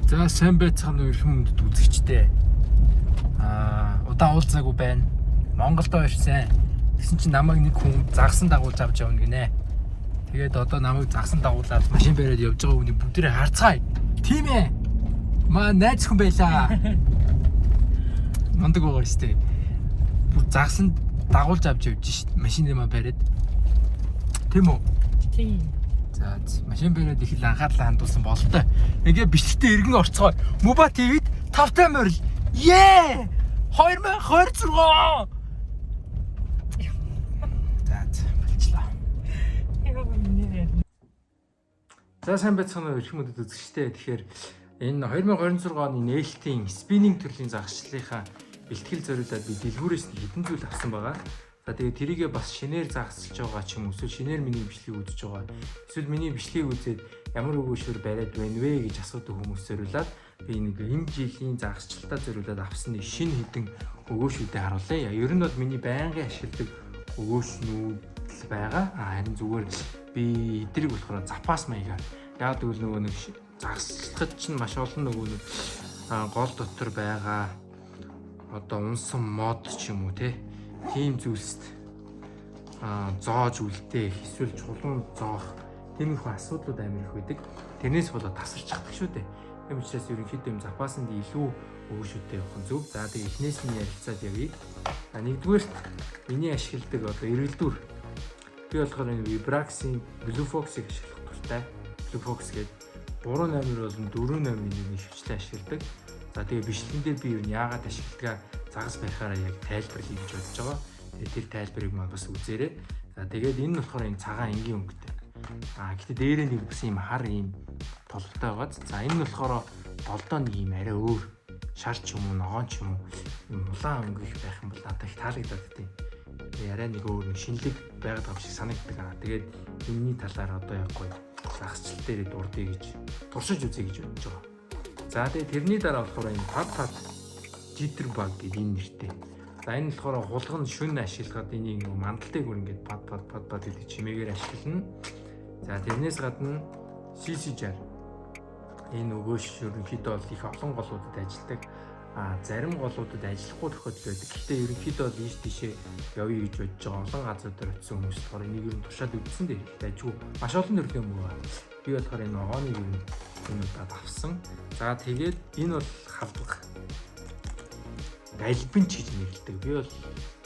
За сайн байцгаана уу эрхэм хүндэт үзэгчдээ. Удаа уулзаагүй байна. Монголд ирсэн. Тэгсэн чинь намайг нэг хүн загсан дагуулж авч явна гинэ. Тэгээд одоо намайг загсан дагуулаад машин бариад явж байгаа хүний бүгдээрээ харцгаая. Тийм ээ. Маа найз хүн байлаа. Мондөг байгаа шүү дээ. Бүр загсан дагуулж авч явж шít. Машинаа бариад. Тийм үү? Тийм. За машин бариад их л анхаарлаа хандуулсан бололтой. Ингээ бичлэгтээ иргэн орцгоо. Муба ТV-д 5 тайм орил. Ее! 2026. За болчлаа. За сайн байцгаана уу эрхэм хүндэт үзэгчдээ. Тэгэхээр энэ 2026 оны нээлтийн спиннинг төрлийн загасчлалынхаа бэлтгэл зориулаад би дэлгүүрээс хэдэн зүйл авсан байгаа. За тэгээд тэрийгээ бас шинээр загасч байгаа ч юм уу эсвэл шинээр миний бичлэгийг үзэж байгаа. Эсвэл миний бичлэгийг үзээд ямар өгөөшөр бариад байна вэ гэж асуудаг хүмүүс зориулаад би нэг энэ жилийн загасчлалтаа зориулаад авсан нэг шинэ хэдэн өгөөшүүдээ харуулъя. Ер нь бол миний байнгын ашигладаг өгөөшнүүд байгаа. Харин зүгээр би эдрийг болохоор запас маягаар яг тэгвэл нөгөө нэг загасчлахад чинь маш олон нөгөө нэг гол дотор байгаа одоо унсан мод ч юм уу тийм зүйлсд зоож үлдээх эсвэл чулуун зоох тийм их асуудлууд амар их байдаг. Тэрнээс болоод тасарч чаддаг шүү дээ. Тийм учраас ерөнхийдөө юм запасанд илүү өгөөшүүдтэй явах нь зөв. За тэгээ эхнээс нь ярилцаад явъя. Нэгдүгээрт миний ашигладаг одоо эргэлдүүр. Би болохоор энэ Vibrax-ийн Blue Fox-ыг ашиглах дуртай. Blue Fox гэдэг 380 болон 480-ийн нэг хвчлээ ашигладаг. За тэгээ бичлэгэн дээр би юу яагаад ашигладаг загас байхаараа яг тайлбарлая гэж бодож байгаа. Тэр тайлбарыг маань бас үзээрэй. За тэгээд энэ нь болохоор энэ цагаан энгийн өнгөтэй. Гэтэ дээрээ нэг бас ийм хар ийм толготой байгаа. За энэ нь болохоор долдоо нэг ийм арай өөр шар ч юм уу, ногоон ч юм уу ийм улаан өнгө их байх юм бол надад их таалагдаад тийм. Арай нэг өөр шинэлэг байгаад байгаа шиг санагддаг. Тэгээд энэний талаар одоо яг гоё загасчлал дээр дурдъя гэж туршиж үзье гэж бодож байгаа. За тэгээд тэрний дараа болохоор энэ пад життербаг гэдэг энэ нэртэй. За энэ болохоор хулган шүн ашиглахад энийг нэг мандалтайг бүр ингээд пад гэдэг чимээгээр ашиглана. За тэрнээс гадна CC60 энэ өгөөш ерөнхийдөө бол их олон голуудад ажилладаг. Зарим голуудад ажиллахгүй тохиолдол байдаг. Гэхдээ ерөнхийдөө бол ийш тийшээ явъя гэж бодож байгаа олон газруудаар очисон хүмүүс болохоор энийг ер нь туршаад үзсэн дээр ажгүй маш олон төрлийн юм байна. Би болохоор энэ ногооны юм удаад авсан. За тэгээд энэ бол халдвах далбинч гэж нэрлэдэг. Би бол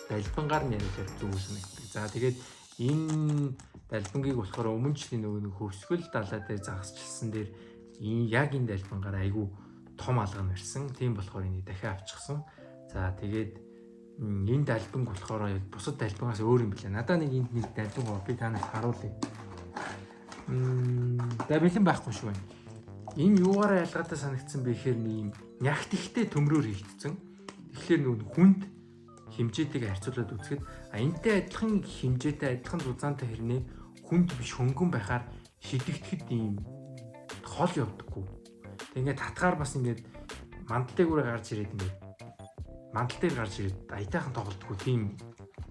далбингаар нэрлэхээр зөв санагддаг. За тэгээд энэ далбингийг болохоор өмнө жилийн нөгөө хөвсгөл далаа дээр загасчилсан дээр яг энэ далбингаар айгүй том алган барьсан. Тийм болохоор энийг дахиад авчихсан. За тэгээд энэ далбинг болохоор бусад далбингаас өөр юм билээ. Надаа нэг энд нэг далбинг байгаа. Би танаас харуулъя. Бэлэн байхгүй шүү байна. Энэ юугаараа ялгаатай санагдсан бэ гэхээр нэг юм нягт ихтэй төмрөөр хийгдсэн. Тэгэхээр нөгөө хүнд хэмжээтэйг харьцуулаад үзэхэд энэтэй адилхан хэмжээтэй адилхан зузаантай хэрнээ хүнд биш хөнгөн байхаар шидэгдэхэд ийм хол явдаггүй. Тэг ингээд татгаар бас ингээд мандалтайг үрээ гарч ирээд ингээд мандалтайг гарч ирээд аятайхан тоглодгоо тийм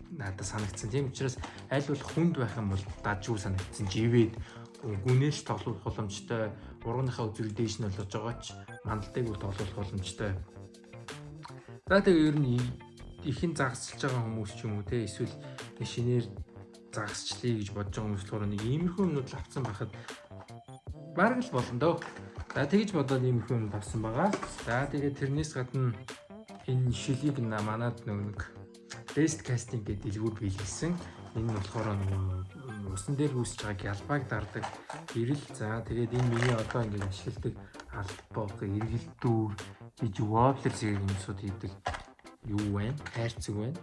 надад санагдсан. Тийм учраас аль болох хүнд байх юм бол дажгүй санагдсан. Живээд гүнээс тоглох боломжтой, урганыхаа үзүүл дээш нь болж байгаа ч мандалтайг үл тоглох боломжтой. За тэгээ ер нь ихэн загасчилж байгаа хүмүүс ч юм уу эсвэл шинээр загасчлая гэж бодож байгаа хүмүүс болохоор нэг иймэрхүү юмнууд авсан байхад бараг л болно дөө. За тэгж бодоод иймэрхүү юмнууд авсан байгаа. За тэгээ тэрнээс гадна энэ шилийг манад нэг best casting гэдэг дэлгүүр биелсэн. Энэ нь болохоор нэг усан дээр үүсэж байгаа гялбаг дардаг ирэл. За тэгээд энэ миний одоо ингээд ашигладаг албаг, эргэлдүүр, гэж wobbler зэрэг юмсууд хийдэг юу вэ? Хайрцаг байна.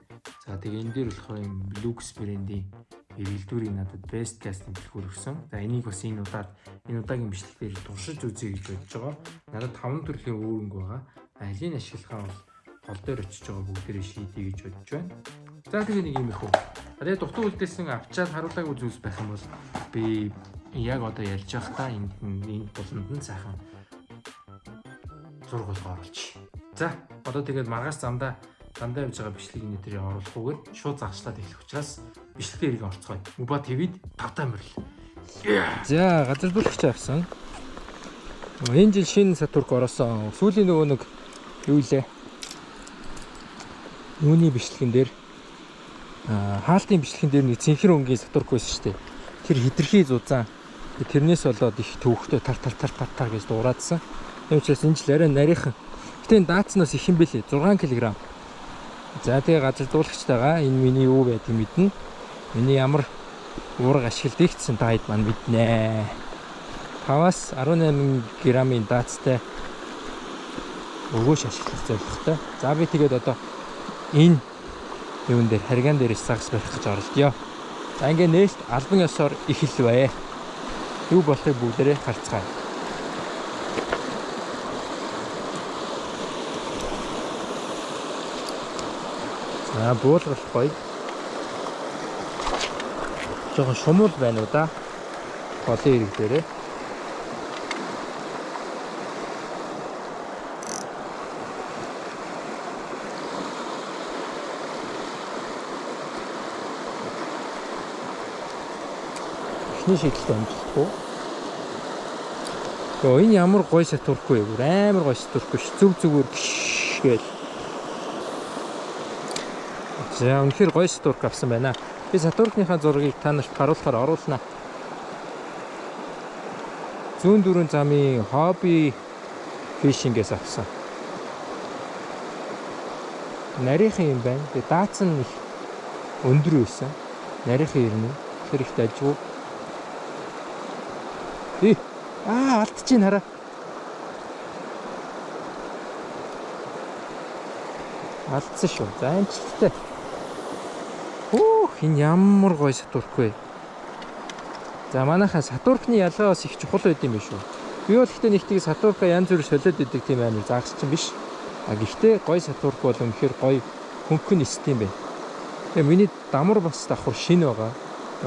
За тэгээ энэ дээр болохоор юм Lux брэндийн эргэлдүүрийг надад best casting дэлгүүр өгсөн. За энийг бас энэ удаагийн бичлэгээр туршиж үзье гэж бодож байгаа. Надад 5 төрлийн өөрөнгө байгаа. Алийг ашиглахаа бол гол дээр очиж байгаа бүгдээрээ шийдье гэж бодож байна. За тэгээ нэг юм их үү. Тэгээд дутуу үлдээсэн авчаад харуулаагүй зүйлс байх юм бол би яг одоо ялж байхдаа энэ буланд нь сайхан зургуулга оруулж. За одоо тэгээд маргааш дандаа явж байгаа бичлэгийн нэтэрийг оруулахгүйгээр шууд загшлаад эхлэх учраас бичлэгээр иргэн орцгоё. Муба ТV-д 5 тайм орил. За газар дүрхч авсан. Энэ жил шинэ Сатурк ороосон. Сүүлийн нөгөө нэг юу илээ? Юуны бичлэгэн дээр хаалтын бичлэгэн дээр нэг цэнхэр өнгийн Сатурк байсан шүү дээ. Тэр хитрхий зузаан. Тэрнээс болоод их төвхтөө тар гэж дураадсан. Энэ учраас энэ жил арай нарийнхан. Гэтэ даацнаас их юм бэлээ. 6 кг. За тэгээ газардуулагчтайгаа энэ миний юу байдгийг мэднэ. Миний ямар уурга ашигладаг гэсэн таад маань мэднэ. 5-аас 18 г-ийн даацтай өгөөш ашиглах зорилготой. За би тэгээд одоо энэ юун дээр харгаан дээрээс загас барих гэж оролдъё. За ингээ нээлт албан ёсоор эхэлвэ. Юу болохыг бүгдээрээ харцгаая. За буулгах гоё. Жохон шумуул байна уу да? Холын ирэг дээрээ. Шийдэлтэй амжилтгүй. Гэхдээ энэ ямар гоё Сатуркгүй юу? Амар гоё Сатуркгүй ш. Зүгээр гээл. За үнэхээр гоё Сатурк авсан байна. Би Сатуркныхаа зургийг та нарт харуулахаар оруулнаа. Зүүн дөрвөн замын хобби фишингээс авсан. Нарийнхан юм байна. Тэгээ дац нь их өндөр байсан. Нарийнхан ирнэ. Тэр их дажгүй. Алдчихин хараа. Алдсан шүү. За амжилттай. Энэ ямар гоё Сатурк вэ? За манайхаа Сатуркны ялгаа бас их чухал байд юм биш үү? Би бол ихтэй нэгтгийг Сатурка янз бүр солиод идэг тийм амар заагсчин биш. Гэхдээ гоё Сатурк бол үнэхээр гоё хөнгөн эсдэм байна. Тэгээ миний дамар бас давхар шинэ байгаа.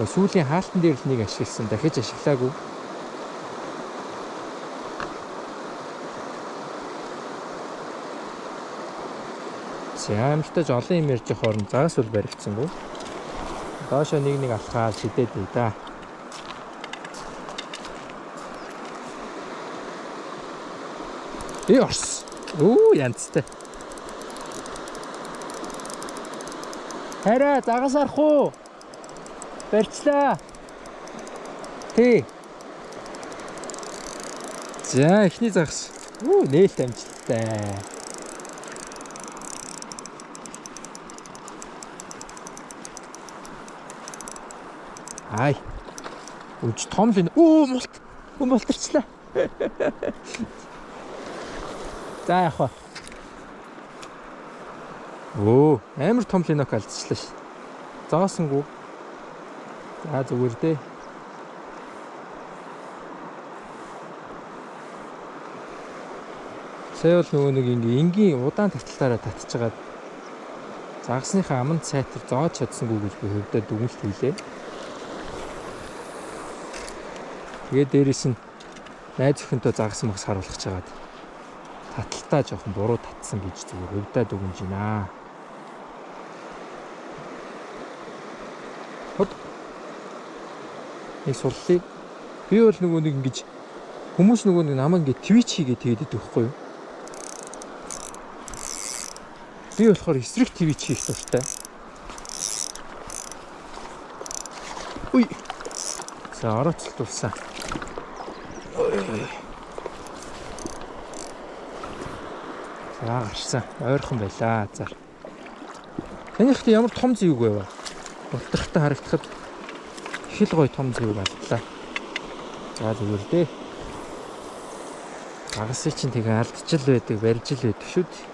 Сүүлийн хаалтан дээр л нэг ашигласан. Дахиж ашиглаагүй. Амттай олон юм ярьж хоорон загас бол баригдсангүй. Доошо нэг алхаад шидээд бий да. Ёс. Янцтай. Хараа загас арах уу? Барьчлаа. Тий. За эхний загас. Нээлт амжилттай. Ай. Үж том л мултарчлаа. За яах вэ? Амар том линок алдчихлаа ш. Заосонгүй. За зүгээр дээ. Сая бол нөгөө нэг энгийн удаан таталтаараа татчихагаад загасныхаа аманд сайтар зоож чадсангүй гэж би хөвдөө дүгнэлт хийлээ. Тэгээд дээрэс нь найз өхөнтөө загас махс харуулах чагаад таталтаа жоохон буруу татсан гэж зүгээр хөвдөө дүгнэж байна. Нэг сурлаа. Би бол нөгөө нэг ингэж хүмүүс нөгөө нэг намайг ингэ твич хийгээд тэгээд өгөхгүй юу? Би болохоор эсрэг твич хийх дуртай. За орооцолтулсан. За гарсан. Ойрхон байлаа. За. Танийхт ямар том зэвэг байв? Ултрахтаа харагдахад их л гоё том зэвэг алдлаа. За зүгээр дээ. Багасыг чинь тэгээ алдчихл байдаг, барьж л байдаг шүү дээ.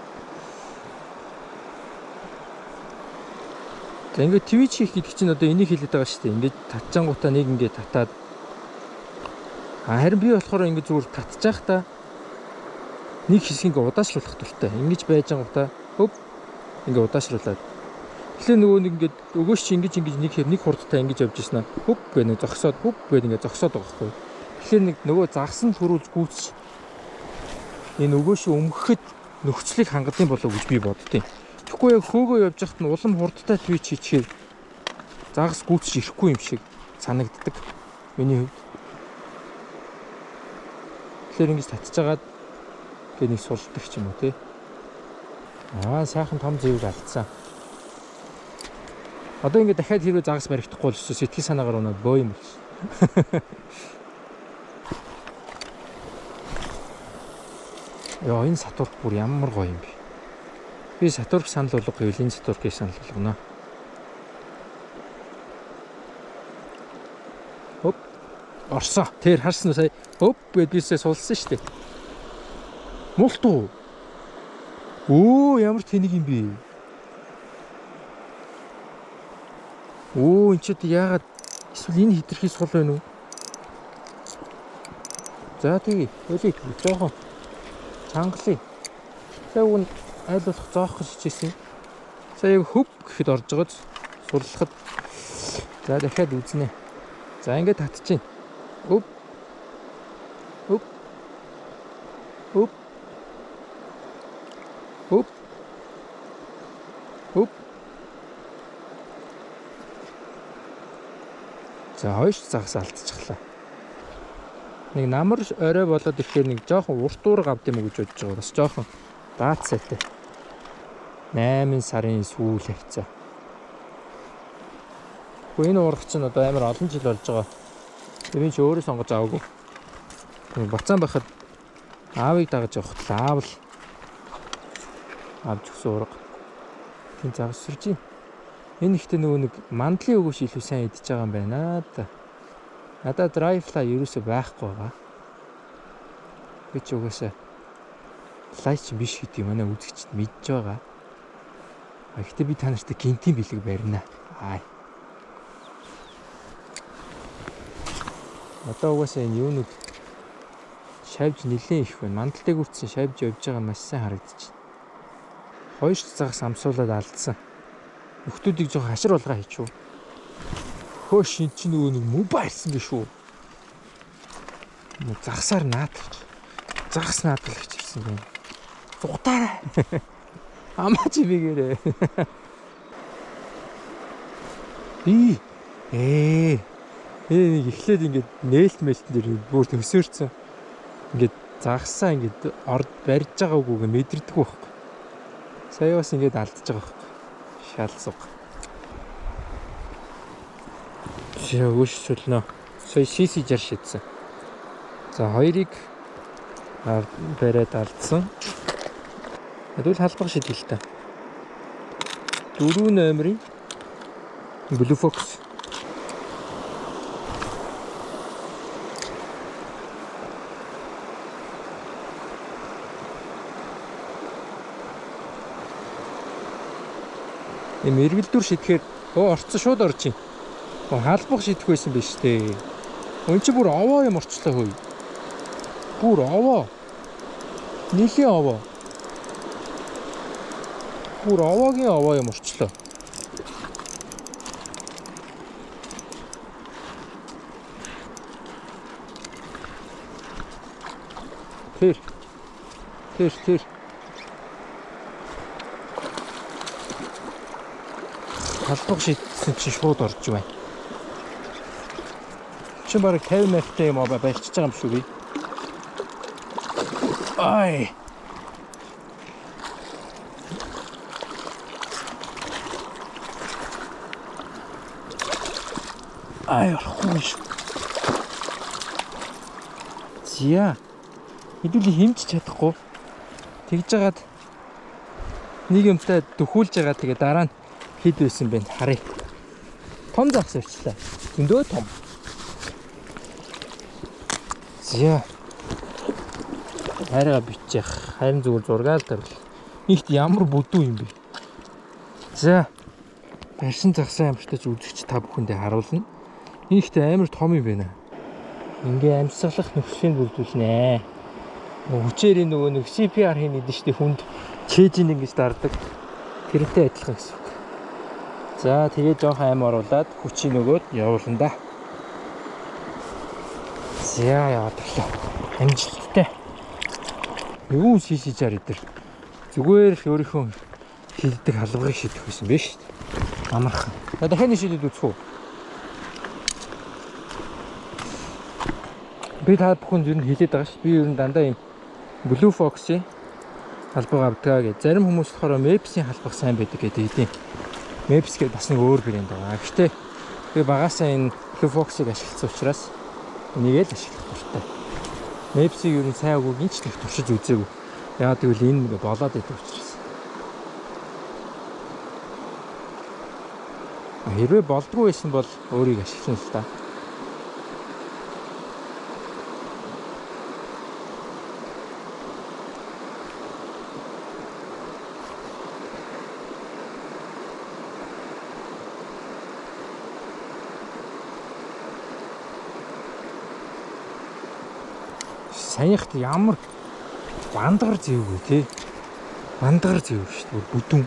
За ингээд твич хийх гэдэг чинь одоо энийг хэлээд байгаа шүү дээ. Ингээд татчаангуудаа нэг ингээд татаад харин би болохоор ингээд зүгээр татчих та нэг хэсгийг удаашруулах дуртай. Ингэж байжангуудаа ингээд удаашруулад. Тэгэхээр нөгөө нэг ингээд өгөөш чи ингэж нэг хурдтай ингэж явж ирсэн аа. Гэ нэг зогсоод гээд ингээд зогсоод байгаа хгүй. Тэгэхээр нэг нөгөө загас нь төрүүлж гүйцэж энэ өгөөшөө өмгөхөд нөхцөлийг хангадсан болов гэж би боддیں۔ Тэгэхгүй яг хөөгөө явж хахад нь улам хурдтай твич хийчихээ загас гүйцэж ирэхгүй юм шиг санагддаг. Миний хувьд. Тэгэхээр ингэж татчихагаад гээ нэг сулдаг ч юм уу тий. Сайхан том зэвэг алдсан. Одоо ингэ дахиад хэрвээ загас баригдахгүй бол сэтгэл санаагаар унаад боо юм биш. Яа энэ сатурк бүр ямар гоё юм бэ. Би сатурк санал болгох гэвэл энэ сатуркийг санал болгоно. Оп. Орсоо. Тэр харсан уу сая? Оп гэд бисээ сулсан шүү дээ. Мултуу. Оо ямар тэнэг юм бэ? Оо энэ ч яагаад эсвэл энэ хитрхий сул байна уу? За тэгээ өлий жоохон хангалыг. Сая уг нь айл болох зоох гэж хичээсэн. Сая яг хөв гэхэд орж байгааз сурлахад. За дахиад үзнэ. За ингээд татчихин. Өп. Өп. Өп. Өп. Өп. За хойш загас алдчихлаа. Нэг намар орой болоод ирэхээр нэг жоохон урт уурга авд юм уу гэж бодож байгаа. Бас жоохон даацаатай. 8 сарын сүүл хавцаа. Гэхдээ энэ уурга чинь одоо амар олон жил болж байгаа. Би ч өөрөө сонгож аваагүй. Бацаан байхад аавыг дагаж явахад аав л авч өгсөн уурга. Тийм завсарч юм. Энэ ихтэй нөгөө нэг мандлын өгөөш илүү сайн идэж байгаа юм байна да. Надад драйфла ерөөсөй байхгүй байгаа. Би ч угаасаа лайч биш гэдэг юм манай үзэгчд мэдж байгаа. Гэхдээ би та нартай гинтийн бэлэг барина. Одоо угаасаа энэ юунууд шавж нэлээд их байна. Мандалтай гүрцэн шавж явж байгаа маш сайн харагдчих. Хоёр цагаас амсуулаад алдсан. Нөхдүүдийг жоохон хашир болгоо хийчихв. Хөөш эн чинь нөгөө нэг мобайлсан биш үү? Загсаар наадчих. Загас наадал гэж хэлсэн байна. Зугатаарай. Амаач бигээрээ. Нэг эхлээд ингээд нээлт мэлтэн дээр бүр төсөөрцөн. Ингээд загсаа ингээд орд барьж байгаа үгүйгээ мэдэрдэг байхгүй. Сая бас ингээд алдчихж байгаа байхгүй. Шалсуг. Яа өш сүлнө. Сая CC60 шидсэн. За хоёрыг бариад алдсан. Хэдүүл халбах шидэл та. 4 номерын Blue Fox. Мэргэлдүр шидэхээр орцсон шууд орж ийн. Халбах шидэх байсан биз дээ. Өн чи бүр овоо юм орчлоо хөөе. Бүр овоо. Нилийн овоо. Бүр овоогийн овоо юм орчлоо. Тэр. Халбах шидсэн чи шууд орж байна. Чи бараг 50 мянгатай юм аа барьчихж байгаа юм шүү би. Ай. Ай, хөөш. Зя. Хэдүүлээ хэмж чадахгүй. Тэгж жагаад нэг юмтай дөхүүлж байгаа тэгээ дараа нь хэд байсан бэ харъя. Том загс өрчлээ. Зөндөө том. Зя. Хайраа бичих. Харин зүгээр зургаал тавил. Ихт ямар бүдүү юм бэ? За. Барьсан загсаа ямартай ч үзэгч та бүхэндээ харуулна. Ихт амар том юм байна. Ингээ амьсгалах нөхцөлийг бүрдүүлнэ. Хүчээр нөгөө нэг CPR хийн идэж штэ хүнд чэйжин ингэж дардаг. Тэрнтэй адилхан гэсэн үг. За тэгээд жоохон аим оруулаад хүчийг нөгөөд явуулна да. За яваад орлоо. Амжилттай. Юу CC60 дээр зүгээр л өөрийнхөө шилдэг халбарыг шидэх байсан биз шүү дээ. Амархан. Дахиад шидэд үзэх үү? Би та бүхэнд ер нь хэлээд байгаа ш. Би ер нь дандаа юм Blue Fox-ийн халбаг авдаг гэж. Зарим хүмүүс болохоор Maps-ийн халбаг сайн байдаг гэдэг хэдийн. Maps гэдэг бас нэг өөр брэнд байгаа. Гэхдээ би багасаа энэ Blue Fox-ыг ашигласан учраас энийг л ашиглах хэрэгтэй. Maps-ийг ер нь сайн үгүй гинч нэг туршиж үзээгүй. Яагаад гэвэл энэ болоод идэв учраас. Хэрвээ болдгоо байсан бол өөрийг ашиглана л та. Саяхт ямар бандгар зэвгүй тий. Бандгар зэв шүү дээ. Бүдүүн.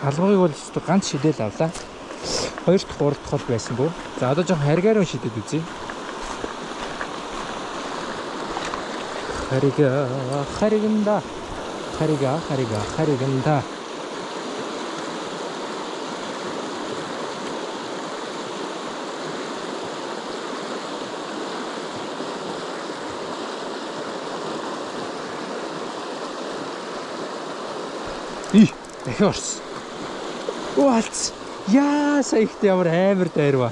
Халбагыг бол ч ганц шидэл авлаа. 2 дахь 3 дахь хол байсангүй. За одоо жоохон харгаар шидэд үзье. Хариганда. Дахиад орсон. Уалц. Яа саяхт ямар амар дайрва.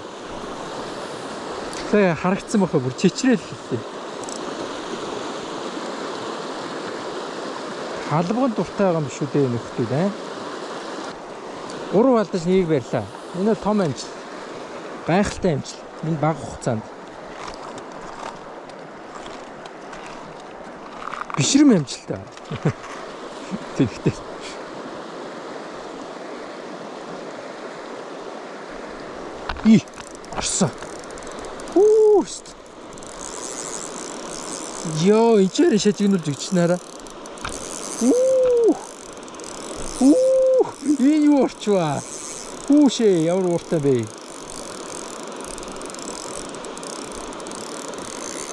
Тэ харагдсан баха бүр чичрээл хэлээ. Халбагын дуртай байгаа юм шүү дээ нөхдүүд аа. Уруу алдаж нэг барьлаа. Энэ том амжилт. Гайхалтай амжилт. Энэ бага хугацаанд. Бишрэм амжилттай. Тэгтээ. Орсон. Үүст. Йоо, ичээр шажигнуулж өгчнээрээ. Энэ юу орчваа? Хүүшээ, ямар ууртай бэ?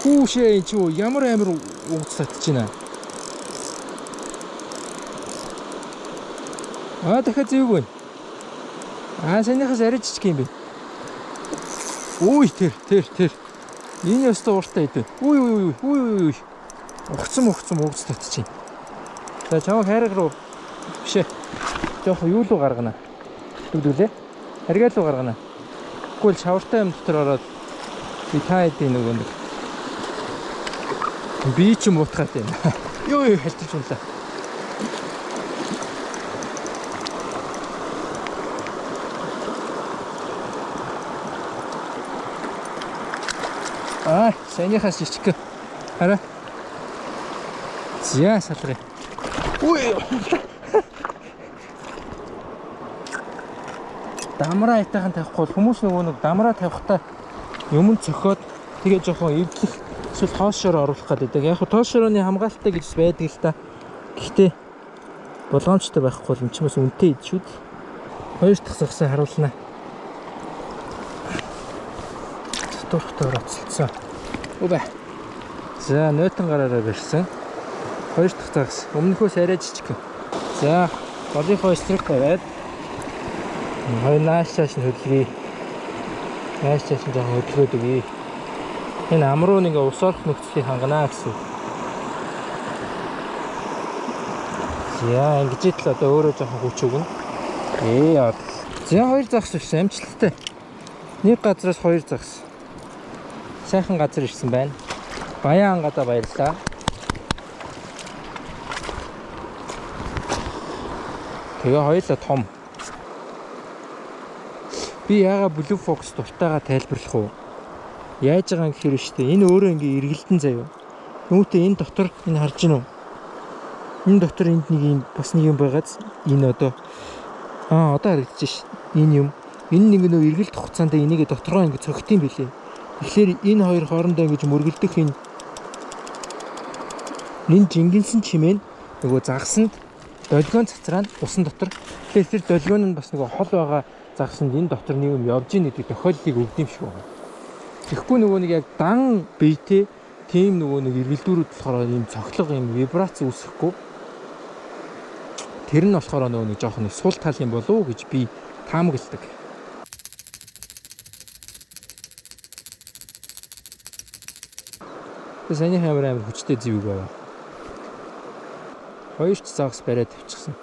Хүүшээ, чи ямар амар ууц татж байна? Дахиад зэвгүй. Санийхаас арай жижиг юм бэ? Үй тэр. Энэ ёстой ууртай идэв. Үй. Угцсан ууц татчих. За чамаа хайраг руу бишээ. Жоох юу руу гаргана. Тэгдүүлээ. Харгаа руу гаргана. Тэгвэл шавартай юм дотор ороод би та хэдийн нөгөө нэг би ч юм уутгаад байна. Юу халтарч унлаа. Санийхаас жичг. Хараа. Зя салгая. Үй. Дамраа итахан тавихгүй хүмүүс нөгөө нэг дамраа тавихтаа юм цохоод тэгээ жоохон эвдлэх эсвэл тоошоор оруулах гэдэг. Яг нь тоошорооны хамгаалалттай гэж байдаг л та. Гэхдээ болгоомжтой байхгүй бол юм ч юмс үнэтэй ид шүү дээ. Хоёр дахь загсаа харуулнаа. Дурхтайгаар оцолцсон. Үбэ. За, нойтон гараараа барьсан. Хоёр дахь загас. Өмнөхөөс арай жижиг. За, голынхоо стрик тавиад. Хоёр наашааш нь хөдлөе. Наашааш нь жоохон хөдлөөд өгье. Энэ амруу нэг ус орох нөхцөлийг ханганаа гэсэн. За, ингэж л одоо өөрөө жоохон хүч өгнө. Яа. За, хоёр загас ирсэн амжилттай. Нэг газраас хоёр загас. Сайхан газар ирсэн байна. Баян ангадаа баярлалаа. Тэгээ хоёулаа том. Би яагаад Blue Fox дуртайгаа тайлбарлах уу? Яаж байгаа юм гэхээр штэ энэ өөрөө ингээ эргэлдэн заяа. Нүгтээ энэ дотор энэ харж гинөө. Энэ дотор энд нэг юм бас нэг юм байгааз энэ одоо харагдчих ш. Энэ юм. Энэ нэг нөө эргэлт хугацаанд энийг дотороо ингээ цогт юм билээ. Тэгэхээр энэ хоёр хоорондоо ингэж мөргөлдөх энэ жингэнсэн чимээ нөгөө загсанд долгион цацраа нь усан дотор. Тэгэхээр тэр долгион нь бас нөгөө хол байгаа загсанд энэ дотор нэг юм явж ийн гэдэг тохиолдлыг өгд юм шиг байна. Тэгэхгүй нөгөө нэг яг дан бийтэй тийм нөгөө нэг эргэлдүүрүүд болохоор ийм цоглого ийм вибрац үүсэхгүй. Тэр нь болохоор нөгөө нэг жоохон сул тал юм болов уу гэж би таамагладаг. Саяны амар хүчтэй зэвэг байна. Хоёр ч загас бариад тавьчихсан.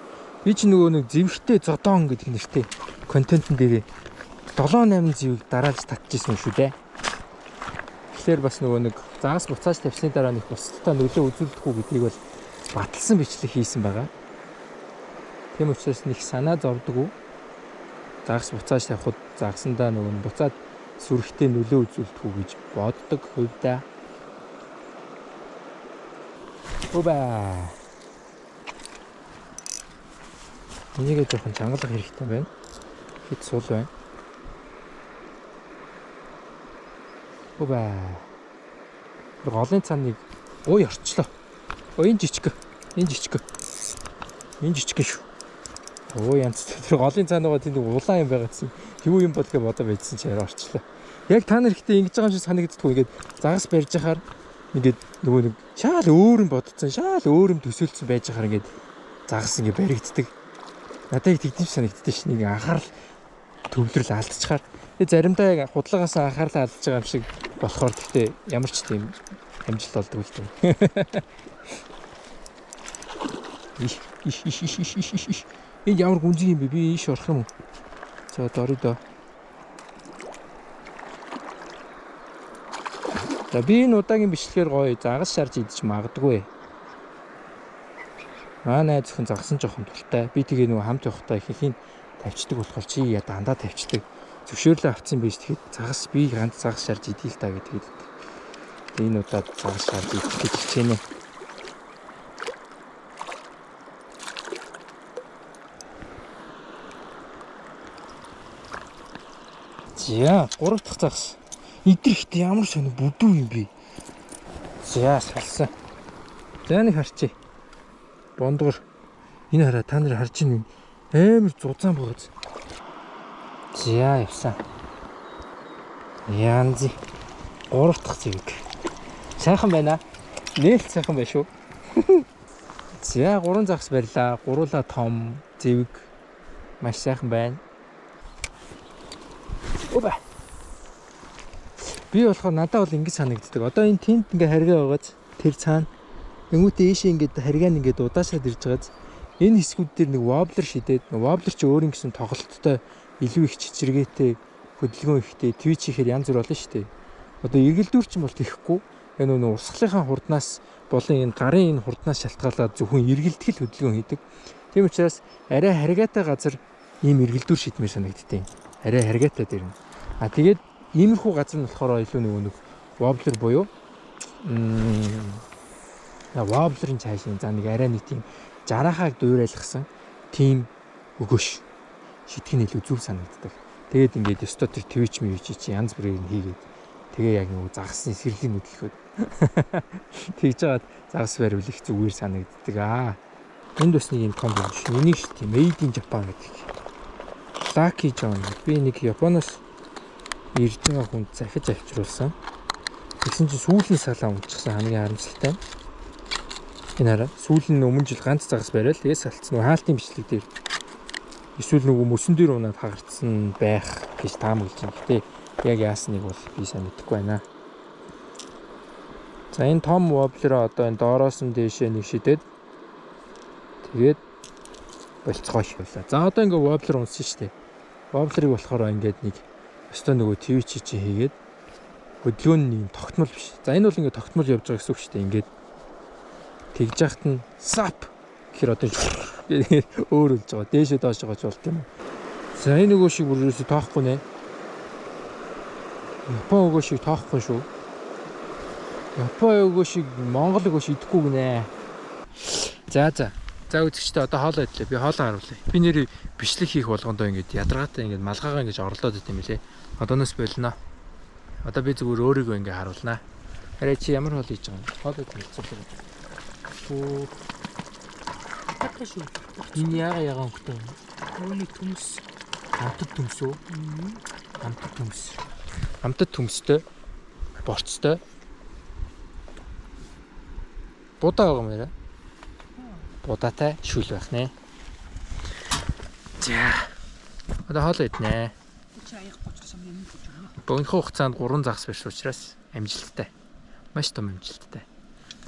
Би ч нөгөө нэг зэвэртэй зодон гэдэг нэртэй контентн дээр 7-8 зэвэг дараалж татчихсан шүү дээ. Тэгэхээр бас нөгөө нэг загас буцааж тавьсны дараа нэг бусдаа нөлөө үзүүлдэггүй гэдгийг бол баталсан бичлэг хийсэн байгаа. Тийм учраас нэг санаа зовдөггүй. Загас буцааж тавихад загсандаа нөгөө нь буцаад сүрхтээ нөлөө үзүүлдэггүй гэж боддог хувьдаа. Оба. Энийг жоохон чангалах хэрэгтэй байна. Хит сул байна. Оба. Голын цааныг ой орчлоо. Энэ жижиг. Энэ жижиг шүү. Өө янз тэр голын цаанаа тийм улаан юм байгаа гэсэн. Юу юм бол гэж бодоо байжсэн чи арай орчлоо. Яг та нар ихтэй ингэж байгаа юм шиг санагддаггүй. Ингээд загас барьж яхаар ингээд нөгөө нэг шаал өөр юм бодцсон. Шаал өөр юм төсөөлсөн байж яхаар ингээд загас ингээд баригддаг. Надад их тэгдэв санагддээ ш. Нэг анхаарал төвлөрөл алдчихаар. Тэгээ заримдаа яг худалгаас анхаарал алдж байгаа юм шиг болохоор гэхдээ ямар ч тийм амжилт олдог л дээ. Энэ ямар гүнзгий юм бэ? Би ийш орох юм уу? За доридо. За би энэ удаагийн бичлэгээр гоё загас шарж идэж магадгүй. Найз зөвхөн загсан жоохон дуртай. Би тэгээ нөгөө хамт явахдаа ихийн тавьчдаг болохоор чи яа дандаа тавьчдаг. Зөвшөөрлөө авцсан байж тэгэхэд загас би ганц загас шарж идэх л та гэдэг. Энэ удаад загас шарж идэх гэж хичээнэ. За 3 дахь загас. Идэрхт ямар сони бүдүү юм бэ? За салсан. За нэг харчи. Бондгор энэ хараа та нар харж ийн амар зузаан бууз. За явсан. Янзи 3 дахь зэвэг. Сайхан байна. Нээлт сайхан байна шүү. За 3 загас барьлаа. Гуруула том зэвэг маш сайхан байна. Оба. Би болохоор надад бол ингэж санагддаг. Одоо энэ тэнд ингээ харгаа байгааз тэр цаана Тэнгүүтээ ийшээ ингээд харгаан ингээд удаашаад ирж байгааз энэ хэсгүүд дээр нэг воблер шидээд воблер ч өөр юм гэсэн тоглолттой илүү их чичиргээтэй хөдөлгөөн ихтэй твич ихээр янз бүр болно шүү дээ. Одоо эргэлдүүрч юм бол тэхгүй энэ нөө урсгалынхаа хурднаас болон энэ гарын энэ хурднаас шалтгаалаад зөвхөн эргэлдэл хөдөлгөөн хийдэг. Тийм учраас арай харгаатай газар ийм эргэлдүүр шидмээр санагдтiin. Арай харгаатай дээр. Тэгээд иймэрхүү газар нь болохоор илүү нэг воблер буюу воблерын цаашийн за нэг арай нэг тийм жарахааг дуурайлгсан тийм өгөөш шитгэн илүү зүв санагддаг. Тэгээд ингээд өстой тэр твич мивч чи янз бүрийг хийгээд тэгээ яг нэг загасны сэрлийн нүдлэхөд тэгж жагаад загас барьвал их зүгээр санагддаг. Энд бас нэг юм том юм шүү. Энийг шүү тийм made in Japan гэдэг. Lucky John. Би нэг Японоос ирж байгаа хүнд захиж авчруулсан. Тэгсэн чинь сүүлийн салаа унчихсан хамгийн харамсалтай. Энэ хараа сүүлийн өмнө жил ганц загас бариад тэгээ салцсан. Хаалтын бичлэг дээр эсвэл нөгөө мөсөн дээр унаад хагарцсан байх гэж таамаглаж байна. Гэтэ яг яасныг бол би сайн мэдэхгүй байна. За энэ том воблероо одоо энэ доороос нь дээшээ нэг шидэд тэгээд болцгоош явлаа. За одоо ингээ воблер унсан шүү дээ. Воблерыг болохоор ингээд нэг өстой нөгөө твич чи хийгээд хөдөлгөөн нь тогтмол биш. За энэ бол ингээ тогтмол явж байгаа гэсэн үг шүү дээ. Ингээд тэгж яхад нь сап гэхэр одоо өөр үлж байгаа. Дээшээ доош байгаа ч болт юм. За энэ өгөө шиг бүр юусе тоохгүй нэ. Япон өгөө шиг тоохгүй шүү. Япон өгөө шиг Монгол өгөө шиг идэхгүй гинэ. За үзэгчтэй одоо хоолоо идлээ. Би хоолоо харуулъя. Би нэр бичлэг хийх болгондоо ингэж ядаргаатай ингэж малгайгаа ингэж орлоод идэм билээ. Одооноос болно. Одоо би зүгээр өөрийгөө ингэ харуулнаа. Арай чи ямар хоол хийж байгаа юм? Хоолоо хэлцүүлээ. Оо. Такаш. Энэ яга өнгөтэй. Өөний төмс. Хамтд төмс үү? Хамтд төмс. Хамтд төмстэй. Борцтой. Будаа байгаа юм яа. Будаатай шүл байх нэ. За. Одоо хоолоо иднэ. Богино хугацаанд 3 загас барьсан учраас амжилттай. Маш том амжилттай.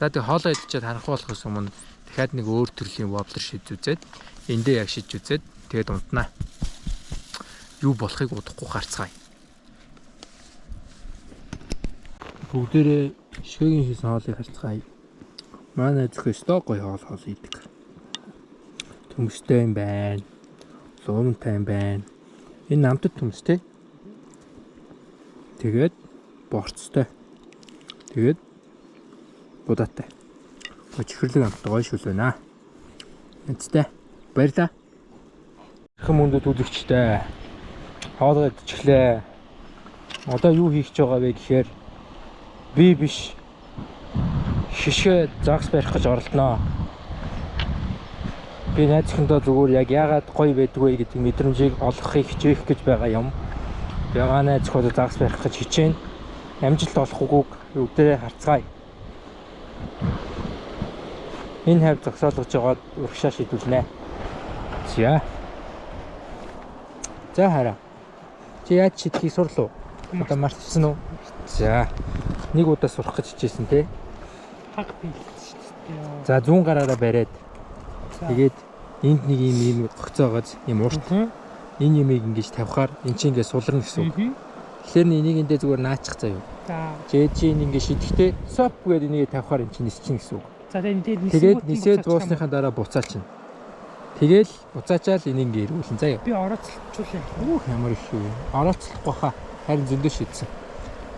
За тэгээ хоолоо идчихээд харанхуй болохоос өмнө дахиад нэг өөр төрлийн воблер шийдж үзээд эндээ яг шийдж үзээд тэгээд унтнаа. Юу болохыг удахгүй харцгаая. Бүгдээрээ шигийн хийсэн хоолыг харцгаая. Манай зөвхөн сток гоё хоол идэг. Төмөстэй юм байна. Луумтай юм байна. Энэ намтад төмөстэй. Тэгээд борцтой. Тэгээд будаатай. Чихэрлэг амт гоё шүл байна. Энэтэй. Баярлаа. Хэрхэн мөндөд үзэгчтэй. Хоолоо идчихлээ. Одоо юу хийх гэж байгаа вэ гэхээр би биш шишээ загас барих гэж оролдоноо. Би найзхандаа зүгээр яг яагаад гоё байдг вэ гэдэг мэдрэмжийг олгохыг хичээх гэж байгаа юм. Би манай найзхандаа загас барих гэж хичээн. Амжилт олох үгүйг бүгдээрээ харцгаая. Энэ хавь зогсоолгож байгаад урагшаа шийдүүлнэ. За хараа. Чи яаж шийдэхийг сурлуу? Одоо мартчихсан уу? За. Нэг удаа сурах гэж хичээсэн те. Хаг биелсэн шүү дээ. За 100 гараараа бариад. Тэгээд энд нэг юм гогцоогоос юм урт. Энэ юмыг ингэж тавихаар эн чинь ингэ сулрна гэсэн үг. Тэгэхээр энийг эндээ зүгээр наачих заяа. За. Жижиг ингэ шидэхдээ соп гэдэг энийг тавихаар эн чинь нисчин гэсэн үг. За тэгээд тэгээд нисээд дуусныхаа дараа буцаалчин. Тэгэл буцаачаал энийг ингэ эргүүлэн заяа. Би орооцолчуулъя. Ямар их шүү. Орооцлохгүй хаа. Харин зөндөө шийдсэн.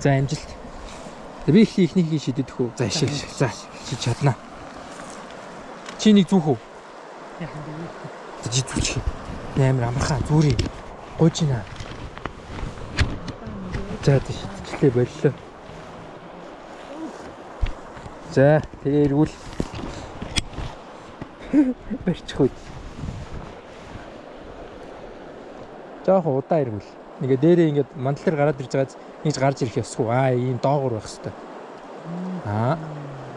За амжилт. Би ихнийхийг шидэдэх үү? За ишээ. За чи чаднаа. Чи нэг зүүх үү? Яхан бэ? Чи зүүч. Амар амархан зүрий. Гуйж гинэ. За шидчихлээ боллоо. За тэгээ эргүүл. Барьчих үү. Жоох удаа эргүүл. Ингээ дээрээ ингээд мандал дээр гараад ирж байгааз ингэж гарч ирэх ёсгүй. Ийм доогуур байх хэвээр.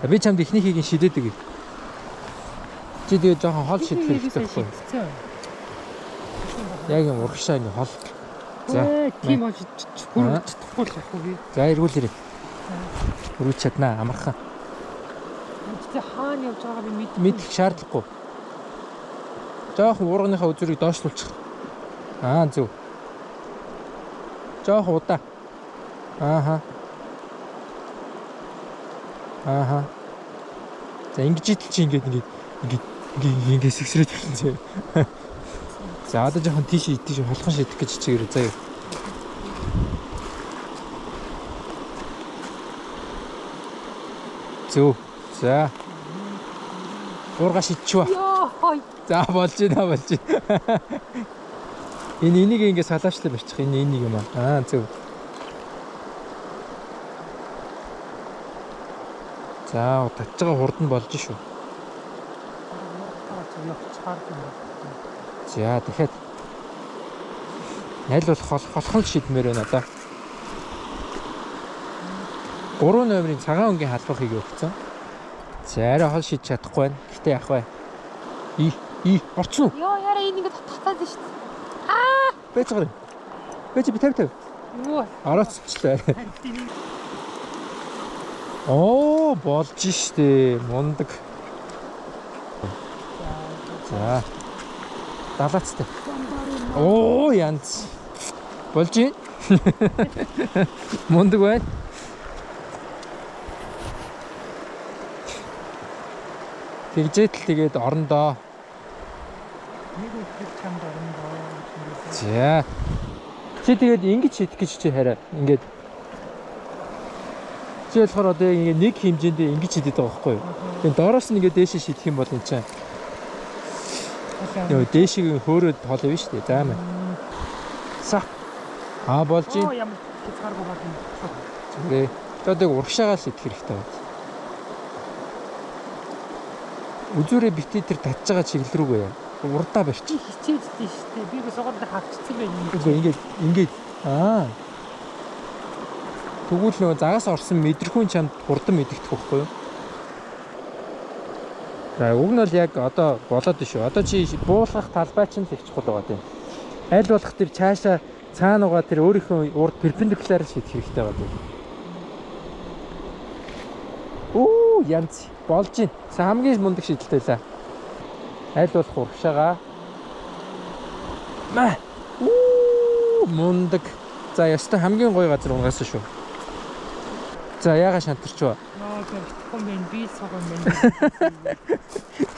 Би чамд ихнийхийг шидэдэг. Чи тэгээ жоохон хол шидэх хэрэгтэй байхгүй. Яг юм урагшаа ингээ хол. За тийм болж хүрч чадахгүй л яахгүй би. За эргүүлээрэй. Хүрч чаднаа амархан. Тэ хаана явж байгааг би мэдэх шаардлагагүй. Жоохон уурганыхаа үзүүрийг доошлуулчих. Зөв. Жоох удаа. За ингэж идэл чи ингээд сэгсрээд хэлсэн. За одоо жоохон тийш холхон шидэх гэж чигээр заяа. Зөв. За. Уурга шидчихваа. За болж байна. Энийг ингэ салаачлаа барьчих. Энийг юм аа. Зөв. За татж байгаа хурд нь болж шүү. За дахиад аль болох холхон шидмээр байна одоо. 3 номерын цагаан өнгийн халбахыг өгсөн. За арай хол шидэж чадахгүй байна. Гэтэ яах вэ? Орчин уу? Яа яра энийг татаад шүү дээ. Бэцгэр. Бэч би 50. Юу? Орооцчлаа. Болж штэ. Мундаг. За. Далаацтай. Янз. Болж юм. Мундаг байна. Тэгээд орондоо. Нэг үхэх чамд орондоо. За. Чи тэгээд ингэж шидэх гэж чи хараа. Ингээд. Чи болохоор одоо ингээд нэг хэмжээндээ ингэж шидэт байгаа байхгүй юу? Тэгээд доороос нь ингээд дээшээ шидэх юм бол энэ чинь. Йоо дээшийг хөөрөөд тоолоо биш үү? За мэн. Болж юм. Ямар хязгааргүй байна. Зүгээр. Одоо урагшаагаа шидэх хэрэгтэй байна. Үзүүрээ битээ тэр татж байгаа чиглэл рүүгээ яа. Урдаа барьчих. Хичээдтэй шүү дээ. Би суугаад хавччихсан байх. Ингээд. Тэгвэл нөгөө загаас орсон мэдрэхүүн чамд хурдан мэдэгдэх байхгүй юу? За уг нь бол яг одоо болоод шүү. Одоо чи буулгах талбай чинь л их чухал байгаа тийм. Аль болох тэр цаашаа цаана угаа тэр өөрийнхөө урд перпендикулаар шийдэх хэрэгтэй байгаа тийм. янз болж байна. Хамгийн мундаг шийдэлтэй лээ. Аль болох урагшаага. Маа. Мундаг. За ястаа хамгийн гоё газар унгасан шүү. За яага шантарчваа. Тэгэхгүй мэн би согон мэн.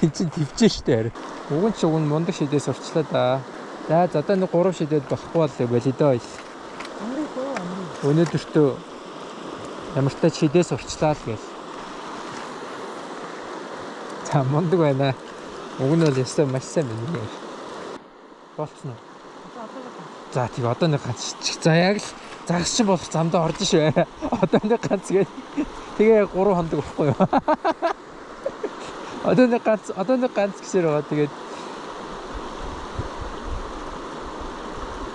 Энд чинь твчээ штэ харин. Уг нь ч уг нь мундаг шидээс урчлаа да. За одоо нэг 3 шидэд болохгүй л болидоо. Өнөөдөртөө ямартай шидээс урчлаа л гээл. За мундаг байна. Уг нь бол ястаа маш сайн байна. Болцсон уу? За тийм одоо нэг ганц. За яг л загас чинь болох замдаа орж шүү. Одоо нэг ганц гээд тэгээ 3 хоног өгөхгүй юу? Одоо нэг ганц гэсээр байгаа. Тэгээд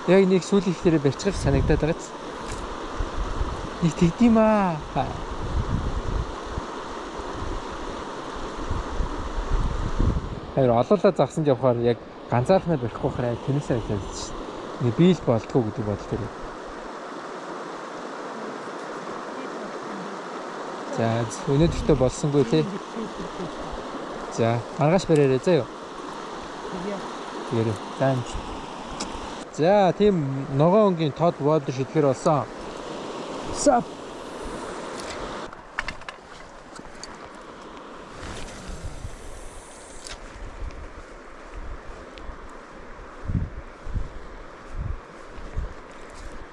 яг нэг сүүлийн ихлээрээ барьчих санагдаад байгаа ч. Нэг тэгдэм аа. Хайр олоолаа загсанд явахаар яг ганцаархнаа барихгүй хараа тэнэсээ ажиллаж. Нэг биел болтгоо гэдэг бодол тэр. За өнөөдөртөө болсонгүй тий. За маргааш бариараа заа юу. Тэгээрээ. Даамж. За тийм ногоон өнгийн тод бодож идэхэр болсон. Сап.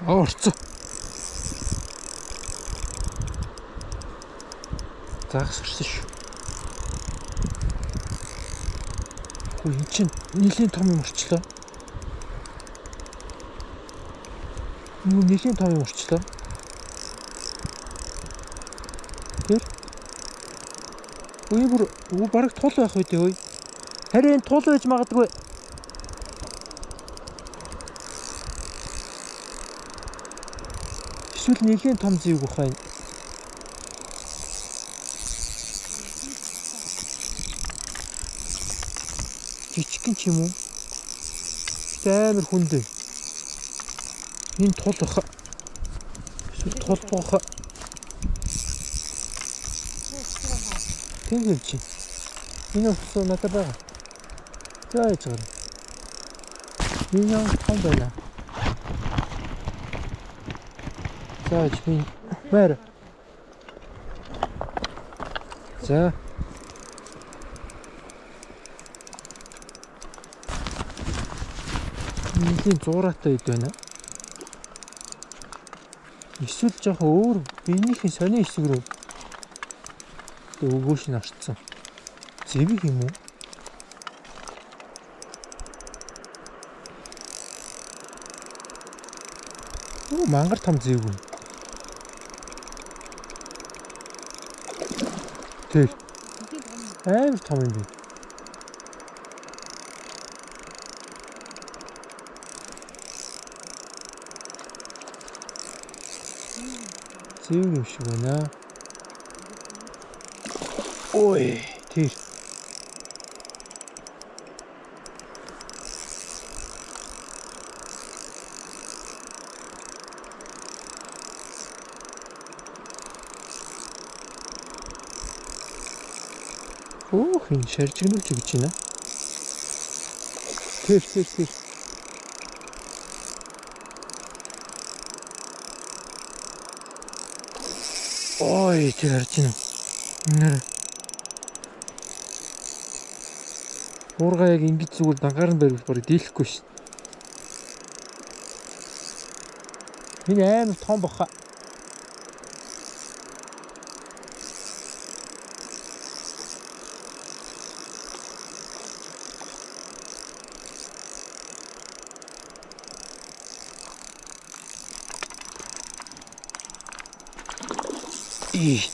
Орцоо. Загас орсон шүү. Хөө эн чинь нэлийн том юм орчлоо. Нэлийн том юм орчлоо. Тэр бүр бараг тул байх үү дээ. Харин тул байж магадгүй. Эсвэл нэлийн том зэвг ухаан. Жижигхэн ч юм уу? Амар хүндээ. Энэ тул баха. Эсвэл тул баха. Тэнгэр чи. Энэ өсөө надад байгаа. За яж гэр. Энэ том байна. За чи мэр. За. Нэлийн зуураатай ид байна. Эсвэл жоох өөр биенийхэн сони хэсэг рүү өгөөш нь орцсон. Зэвэг юм уу? Мангар том зэвэг юм. Тэг. Амар том юм би. Зэвэг юм шиг байна. Ой, тэр. Энэ шаржигнуулж гэж байна. Тэр. Ой, тэр харж байна. Уурга яг ингэж зүгээр дангаар нь барих барыг дийлэхгүй шүү. Энэ амар том баха.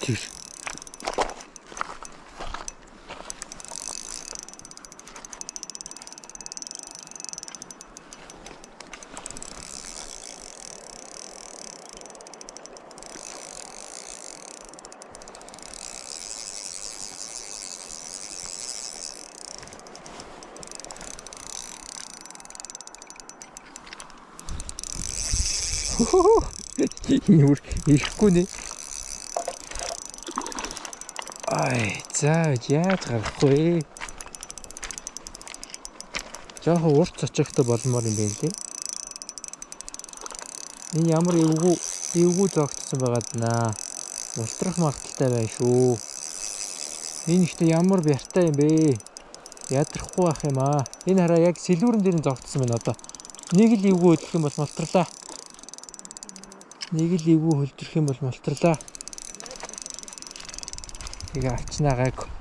Тэр. Энэ үр ирэхгүй нэ. Ай, за яаж гарахгүй. Жаахан урт цочогтой болмоор юм байна лээ. Энэ ямар эвгүй зогтсон байгаад наа. Ултрах магадaltaй байна шүү. Энэ ихтэй ямар бяртай юм бэ? Ядрахгүй байх юм аа. Энэ хараа яг сэлүүрэн дээр нь зогтсон байна одоо. Нэг л эвгүй хөдлөх юм бол мултралаа. Нэг л эвгүй хөлдрөх юм бол мултралаа. Тэгээ авчнаа гайг.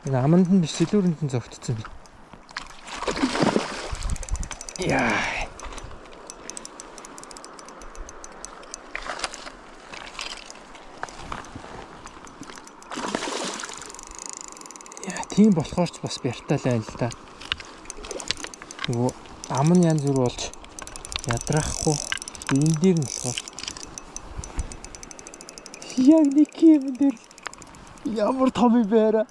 Энэ аманд нь сэлүүрэнд нь зогтсон би. Яа. Тийм болохоор ч бас бяртай л байна л да. Нөгөө ам нь янз бүр болж ядраахгүй. Энэ дээр нь болохоор яг нэг юм дээр ямар том юм бэ?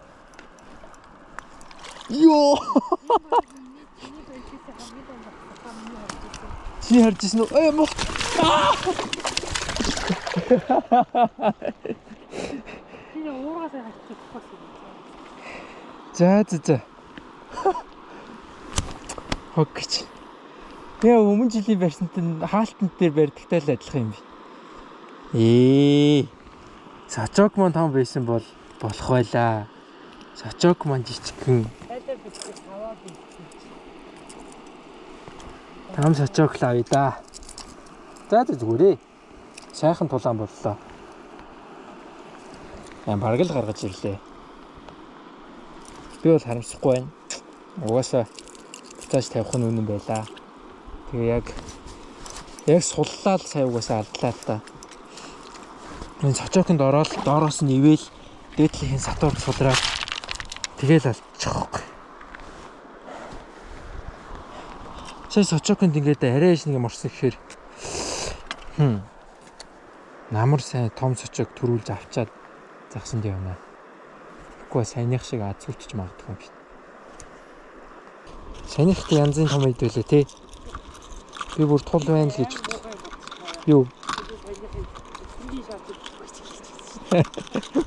Йоо. Чи харж ирсэн үү? Ой мох. Чиний уургасаа хатчих болсон. За. Хогч. Тэгээ өмнө жилийн барьсантай хаалтанд дээр барьдагтай л адилхан юм би. Сачок маань том байсан бол болох байлаа. Сачок маань жижигхэн. Хайдаа бэлтгэж аваад бэлтгэж. Там сачок л авъя да. За зүгээрээ. Сайхан тулаан боллоо. Бараг л гаргаж ирлээ. Би бол харамсахгүй байна. Угаасаа буцааж тавих нь үнэн байлаа. Тэгээ яг суллаа л сая угаасаа алдлаа л та. Энэ сачоконд ороод доороос нь ивэл дээдлийн сатуур судраад тэгэл алчихгүй. Сая сачоконд ингээд арай иш нэг юм орсон гэхээр намар сайн том сачок төрүүлж авчаад загсанд явна. Гэхдээ саяных шиг азуулчих магадгүй юм биш. Саяных янзын том идвэлээ те. Би бүр тул байна л гэж бодсон. Юу?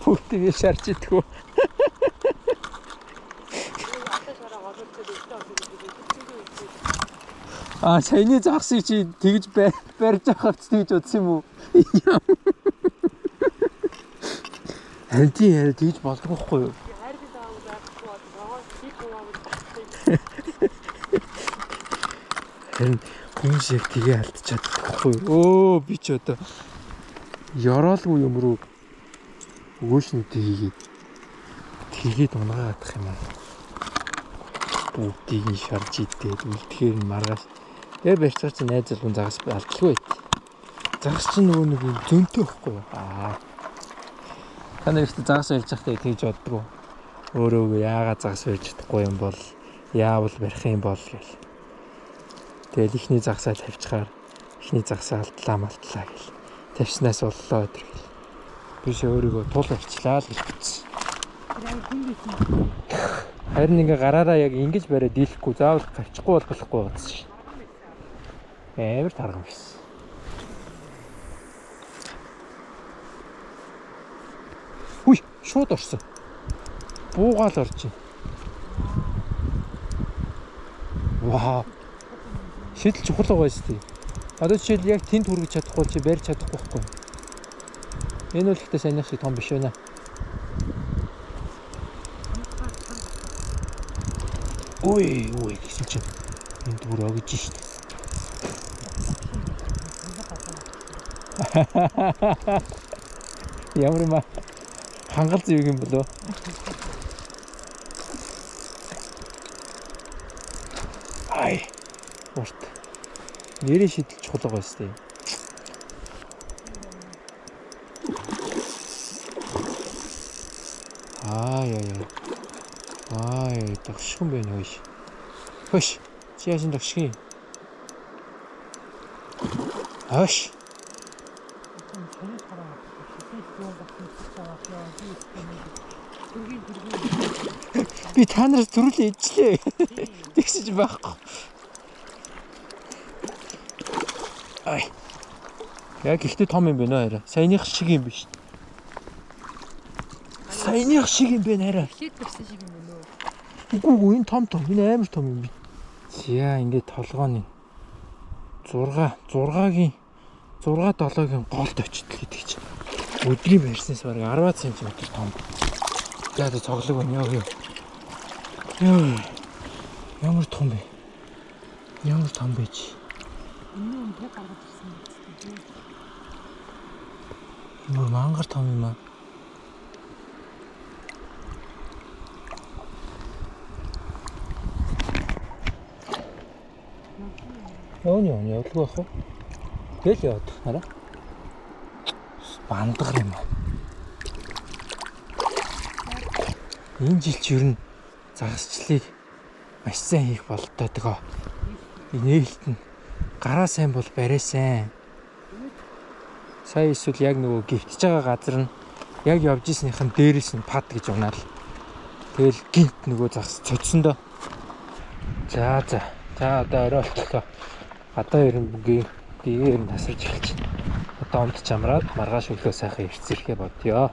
Бүгдийг шарж идэггүй. Саяны загсыг чи тэгж барьж авахч тэгж утсан юм уу? Харин тэгж болдоггүй юу? Харин хүмүүс яг тгээ алдчихад байхгүй юу? Би ч одоо ёроолгүй юм руу өгөөшнүүдийг хийгээд унгаагаадах юм аа. Бүгдийг нь шарж идээд үлдэхээр нь маргаас. Тэгээ барьцаар чи найз залгуун загас алдалгүй байт. Загас чи нөгөө нэг зөнтэй байхгүй юу? Та нар ихтэй загас барьж байхдаа тэгж боддгоо. Өөрөө яагаад загас барьж чадахгүй юм бол яавал барих юм бол гэл. Тэгэл ихний загсаа тавьчихаар ихний загсаа алдлаа гэл. Тавьснаас боллоо өдр гэл. Биш өөрийгөө тул барьчлаа л гэж бодсон. Харин ингээ гараараа яг ингэж бариад дийлэхгүй заавал гарчихгүй бол болохгүй гэсэн шин. Амар таргам биш. Хүй, шууд орсон. Буугаал орж байна. Вау. Шидэл чухал байгаа шүү дээ. Одоо жишээл яг тэнд хүргэж чадахгүй чи барьж чадахгүй байхгүй. Энэ үл ихтэй саяных шиг том биш байна. Ой гэсэн чинь энд бүр огж шít. Ямар юм хангал зүг юм болов? Ай. Урт. Нэрээ шидэл чухал байгаа шүү дээ. Яа, дагшгүй байна хөөш. Хөөш, чи яасан дагшгүй? Хөөш. Би та нараас төрүүлээ ижлээ. Тэгсэж байхгүй. Ай. Яг ихтэй том юм байна аа. Саяных шиг юм биш. Саяных шиг юм байна арай. Хэд барьсан шиг юм байна уу? Үгүй энэ том. Энэ амар том юм би. Зя ингээд толгооны 6-7-гийн голд очтол гэдэг чинь. Өдрийн барьснаас бараг 10 см том. За цоглог байна ёо. Ямар том бэ? Ямар том бэ чи? Энэ яг гаргаж ирсэн юм. Мөр мангар том юм аа. Өөний явуулгүй байх уу? Тэгэл яваад хараа. Бандгар юм аа. Энэ жил ч ер нь загасчлыг маш сайн хийх бололтой дгөө. Нээлт нь гараа сайн бол барай сайн. Сая эсвэл яг нөгөө гівтж байгаа газар нь яг явж ирснийхэн дээрээс нь пад гэж унаал. Тэгэл гинт нөгөө загас цоцсон доо. За одоо орой болчихлоо. Одоо ер нь гээр нь тасарч эхэлж байна. Одоо өмд чамраад маргааш өглөө сайхан ирцэрхээ бодё.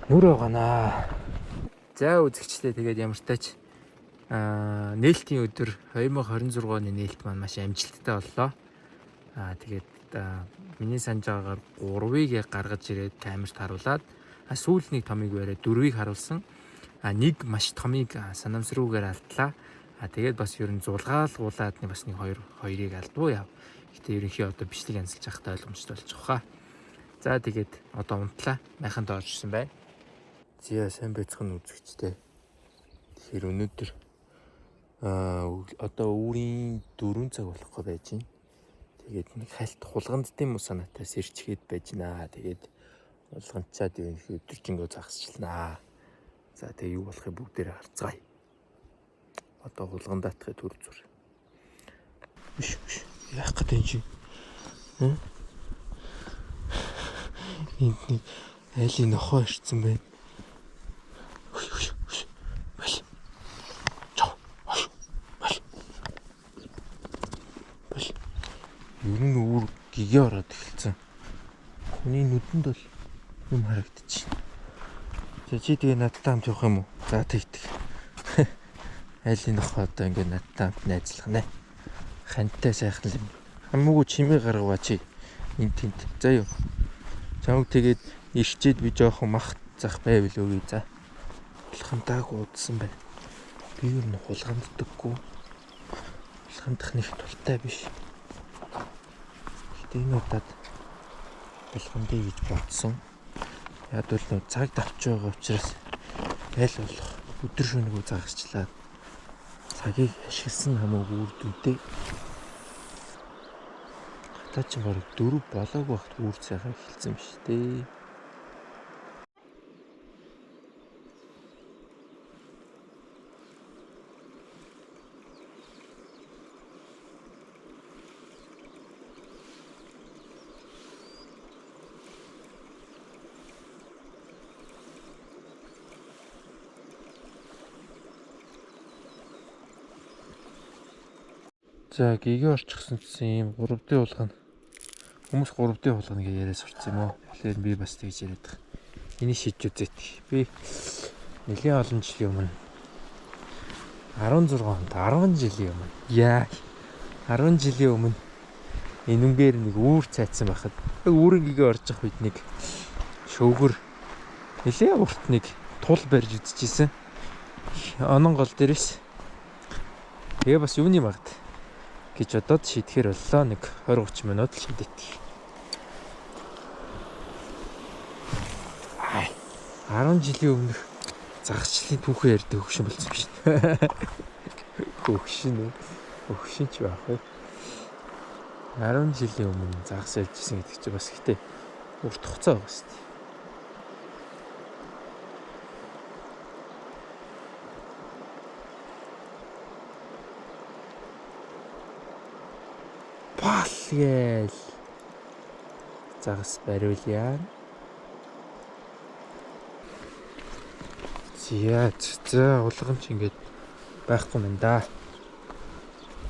Нүрэ ганаа. За үзэгчдээ тэгээд ямар тач нээлтийн өдөр 2026 оны нээлт маань маш амжилттай боллоо. Тэгээд миний санаж байгаагаар 3-ыг яг гаргаж ирээд камерт харуулад сүүлний томыг бариад 4-ыг харуулсан. Нэг маш томыг санамсруугаар алдлаа. Тэгээд бас ер нь зулгаалгуулад бас нэг 2-ыг алдуу яв. Гэтэ ерөнхий одоо бичлэг янзлж явахдаа ойлгомжтой болчих واخа. За тэгээд одоо унтлаа. Майханд оржсэн бай. Зя сайн байцхан үзэгчтэй. Тэгэхээр өнөөдөр одоо үүрийн 4 цаг болохгүй байж байна. Тэгээд нэг хальт хулганд тийм үү санаатай сэрчгээд байж байна. Тэгээд хулганчаад ерөнхий өдөржингөө загасчлаа. За тэгээ юу болохыг бүгдээрээ харцгаая. Одоо хулган даатахыг төр зүр. Биш. Яах гээд юм чи? Энд нэг айлын нохоо ирсэн байна. Ер нь үүр гэгээ ороод эхэлсэн. Хүний нүдэнд бол юм харагдчихэв. Чи тэгээ надтай хамт явах юм уу? За тэгдэг. Айлын нохоо одоо ингээд надтай хамт найзлах нэ. Хантай сайхан юм. Хамаагүй чимээ гаргаваа чи. Энд тент. За юу. Чамд тэгээд ирчээд би жоохон мах зах байвал өгье за. Хулгандааг уудсан байна. Би юу н хулганддаггүй. Хулгандах нэг туртай биш. Гэтэ энэ удаад хулгандъя гэж бодсон. Яг л нөө цаг давч байгаа учраас аль болох өдөр шөнөгүй загасчлаа. Цагийг ашигласан хамаагүй үр дүнтэй. Хата ч бараг 4 болоог багт үр сайхан эхэлсэн биш дээ. За гэгээ орчихсон чинь ийм 3D болгоно. Хүмүүс 3D болгоно гэж яриа сурцсан юм уу? Тэгэхээр би бас тэгж яриад байгаа. Энийг шийдэж үзээд. Би нэлийн олон жилийн өмнө 16 онд 10 жилийн өмнө 10 жилийн өмнө энэнгээр нэг үүр цайцсан байхад үүрэнгээ орж явах үед нэг шөвгөр нэлээ урт нэг тул барьж үдчихсэн. Онон гол дээрээс тэгээ бас юуны магад гэж бодоод шийдэхэр боллоо. Нэг 20-30 минут л шийдэх. 10 жилийн өмнөх загасчлалын түүхээ ярьдаг хөгшин болсон биш. Хөгшин ч байх уу. 10 жилийн өмнө загас ярьжсэн гэдэг чинь бас ихтэй урт хугацаа байгаа шүү дээ. Гээл загас бариулъя. За улгамч ингээд байхгүй мэн да.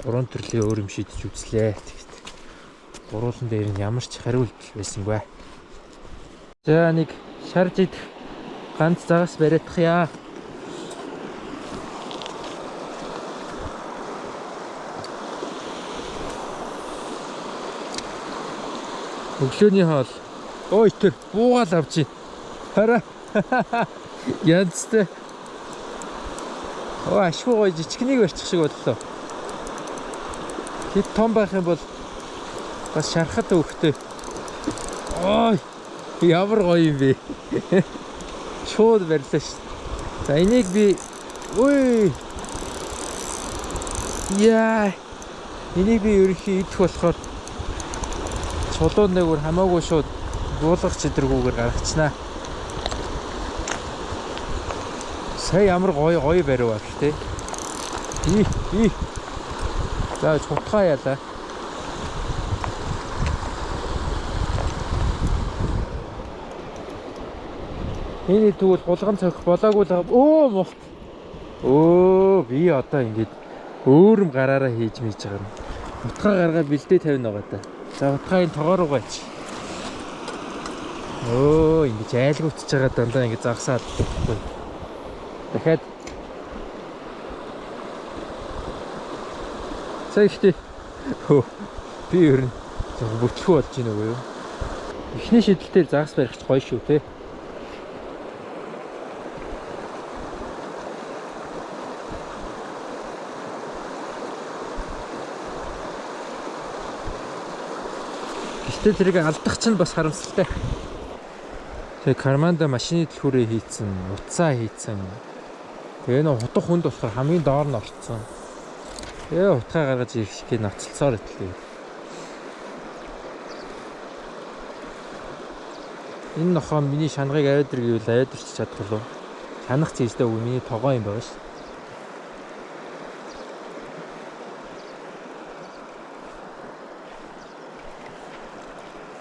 3 төрлийн өөр юм шийдэж үзлээ. Тэгт. Гуруулан дээр нь ямар ч хариулт байсангүй. За нэг шарж идэх ганц загас бариадахъя. Өглөөний хоол. Ой тэр буугаал авчи. Хараа. Янзтай. Оо ашгүй гоё жичгнийг барьчих шиг боллоо. Хэд том байх юм бол бас шархад өөхтэй. Ой ямар гоё юм бэ. Шууд барьлаа ш. За энийг би ой. Яа. Энийг би ерөнхий идэх болохоор чулуун нэг өөр хамаагүй шууд буулгах чидргүүгээр гаргачнаа. Сая ямар гоё барив аа гэхдээ. За чутгаа яалаа. Эний тэгвэл гулган цогх болоогүй л өө мулт. Өө би одоо ингэж өөрөм гараараа хийж мэж байгаа юм. Утгаа гаргаад бэлдээ тавина байгаа та. За утгаа энэ тогоо руу гайч. Өө ингэж айлгуутж байгаа дандаа ингэ загсаад байхгүй. Дахиад Сэхтэй. Би ер нь бүтлгүй болж байна уу юу? Эхний шидэлтээр загас барих гоё шүү те. Гэтэл тэрийг алдах чинь бас харамсалтай. Тэгээ карманда машины дэлгүүрээ хийцэн, утсаа хийцэн. Тэгээ нөө хутга хүнд болохоор хамгийн доор нь орцсон. Тэгээ утгаа гаргаж ирэхийг ноцолцоор итлээ. Энэ нохоо миний шанагыг аваад ир гэвэл аваад ирч чадах болов. Шанах цэжтэй үгүй миний тогоо юм байгаа ш.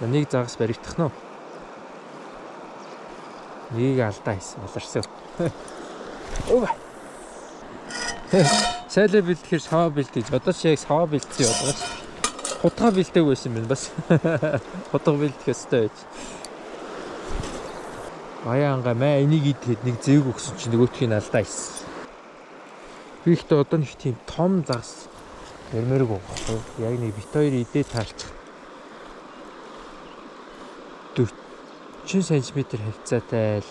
Нэг загас баригдах нь. Нэг алдаа хийсэн болорсон. Өө. Сайлаа бэлтгэхэр саваа бэлтэж. Одоо ч яг саваа бэлтсэн яваад. Хутга бэлтээг байсан юм бас. Хутга бэлтгэх ёстой байж. Аяанга маа энийг идэхэд нэг зэвг өгсөн чинь нөгөөтхийг алдаа хийсэн. Би ихтэй одоо нэг тийм том загас ярмэрэг өгөхгүй. Яг нэг бит хоёр идээ таарчих. 40 см хавцаатай л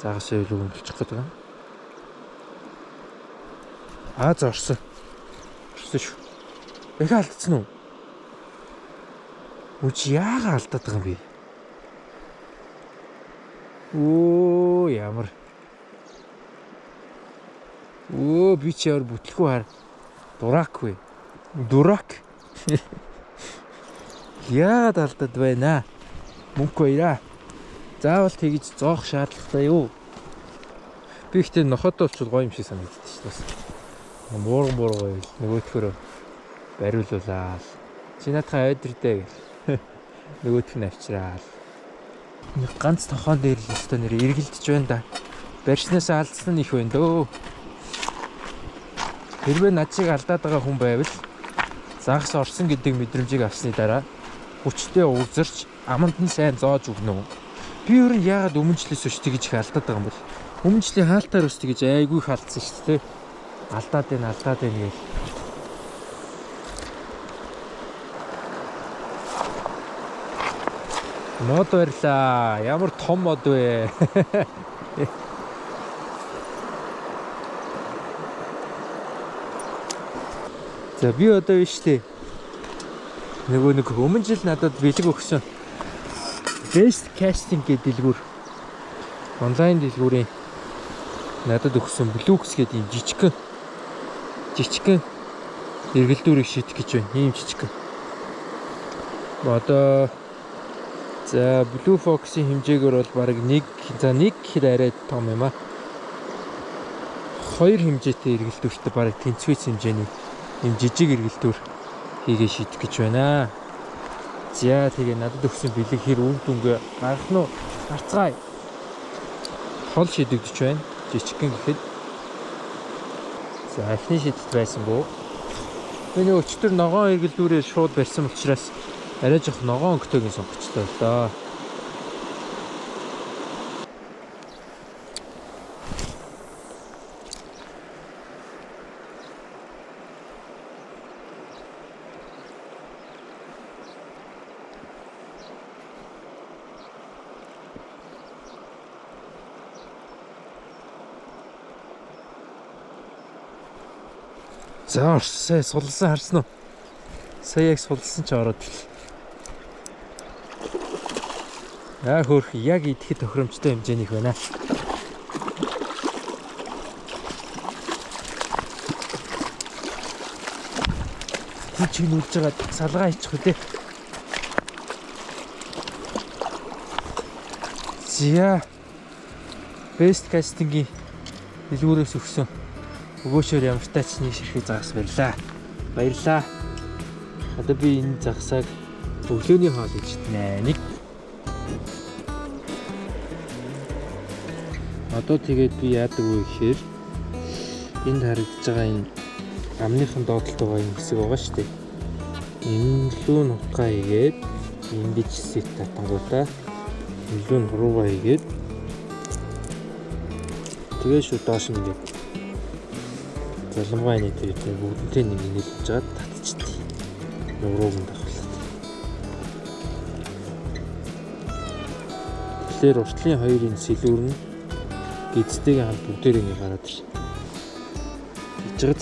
загас өөлөг өмлчих гэдэг юм. Зорсон. Орсон шүү. Яг алдсан уу? Үгүй яага алдаад байгаа юм бэ? Оо ямар. Оо би ч ямар бүтлгүй хар. Дурак вэ? Дурак. Яагаад алдаад байна? Мөнгө баяраа. Заавал тэгж зоох шаардлагатай юу? Би ихтэй нохотоо болчихвол гоё юм шиг санагддаг шүү дээ. Муурга гоё нөгөөтгөрөө бариулуулаа. Чи наадхаа ойдрдээ гэл. Нөгөөтг нь авчраал. Нэг ганц тохон дээр л өстой нэр эргэлдэж байна да. Барьснаас алдсан нь их байна дөө. Хэрвээ над шиг алдаад байгаа хүн байвал загас орсон гэдэг мэдрэмжийг авсны дараа хүчтэй өвзөрч аманд нь сайн зоож өгнө үү? Би ер нь яагаад өмнөчлөөс өч тэгж их алдаад байгаа юм бол? Өмнөчлийн хаалтаар өч тэгж айгүй их алдсан шүү дээ. Алдаад байна гээл. Мод барьлаа. Ямар том мод вэ? За би одоо биш дээ. Нэг өмнө жил надад бэлэг өгсөн. Best casting гэдэг дэлгүүр. Онлайн дэлгүүрийн надад өгсөн Blux гэдэг юм жижигхэн эргэлдүүрийг шийдэх гэж байна. Ийм жижигхэн. Одоо за Blue Fox-ийн хэмжээгээр бол бараг 1 гэхэд арай том юм аа. 2 хэмжээтэй эргэлдүүртээ бараг тэнцвэс хэмжээний ийм жижиг эргэлдүүр хийгээ шийдэх гэж байна. За тэгээ надад өгсөн бэлэг хэр үр дүнгээ гарах нь гарцгаая. Хол шийдэгдэж байна. Жижигхэн гэхэд. За эхний шийдэлт байсан буу. Миний өчтөр ногоон эргэлдүүрээр шууд барьсан учраас арай жоох ногоон өнгөтэйг сонгочлоо л доо. За сая сулсан харсан уу? Сая яг сулсан ч ороод ил. Аа хөөх яг идэхэд тохиромжтой хэмжээнийх байна. Чиг нүлж байгаа салгаа ичих үү те. Зя Best Casting-ийн дэлгүүрээс өгсөн өгөөшөөр ямар ч тач нэг ширхэг загас барьлаа. Баярлаа. Одоо би энэ загсааг өглөөний хоол гэж иднэ. Нэг. Одоо тэгээд би яадаг вэ гэхээр энд харагдаж байгаа энэ амныхан доотлолт байгаа юм хэсэг байгаа шүү дээ. Энэ лүү нутгаа хийгээд ингэж сет татангуудаа лүү нуруугаа хийгээд тэгээ шууд доош нь ингээд залмгай нийт бүгднтэй нэг нийлж жаад татчихтий. Нурууг нь давхлаа. Тэгэхээр уртлын хоёрын сэлүүр нь гизтэйгээ хамт бүгдээрээ ингэ гараад ир. Тэгжээд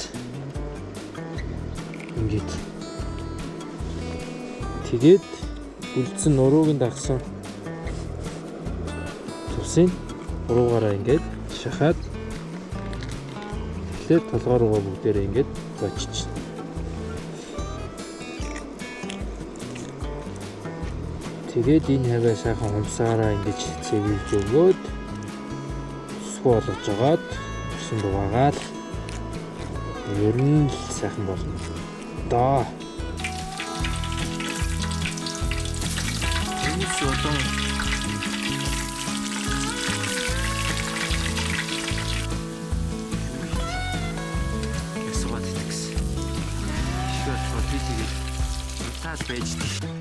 ингээд тэгээд үлдсэн нурууг нь дагсан тусыг уруугаараа ингээд шахаад тэгэхээр толгой руугаа бүгдээрээ ингээд бочиж. Тэгээд энэ хаваа сайхан хумсаараа ингэж цэвэрлж өгөөд сүү болгож жагаад өсөн дугаагаад ер нь сайхан болно. Да. Энэ шотон ясгаад итгэс. Шот фототигийг таад байж дээ.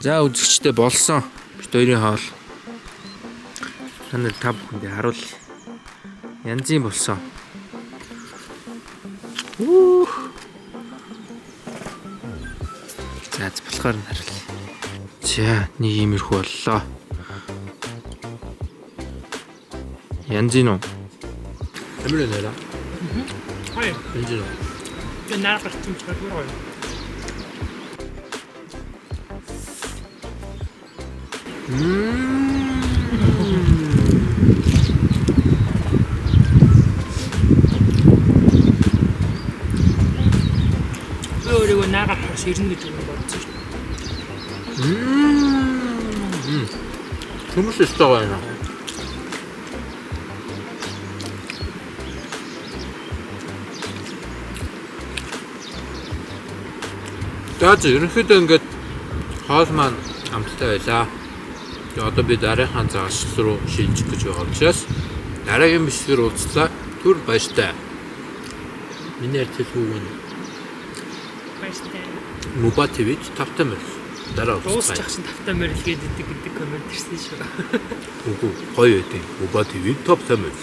За үзэгчтэй болсон. Бид хоёрын хоол. Танай та бүхэнд харуул. Янзын болсон. За болохоор нь харуул. За нэг иймэрхүү боллоо. Янзын уу? Амир нэраа. Хаяа. Янзын уу? Би нарах чинь чагаа. Өөрийгөө наагахаас ирнэ гэж бодсон шүү. Хүмүүс өстой байна. Тэгээд ерөнхийдөө ингээд хоол маань амттай байлаа. Одоо би дараагийн загас руу шилжих гэж байгаа учраас дараагийн бичлэгээр уулзлаа. Түр баяртай. Миний хэлхүүг нь баяртай. Муба ТV-д тавтай мөр. Дараа уулзлаа. Дуусчих чинь тавтай мөр л гэдэг коммент ирсэн шүү. Үгүй гоё байдیں۔ Муба ТV-д тавтай мөр.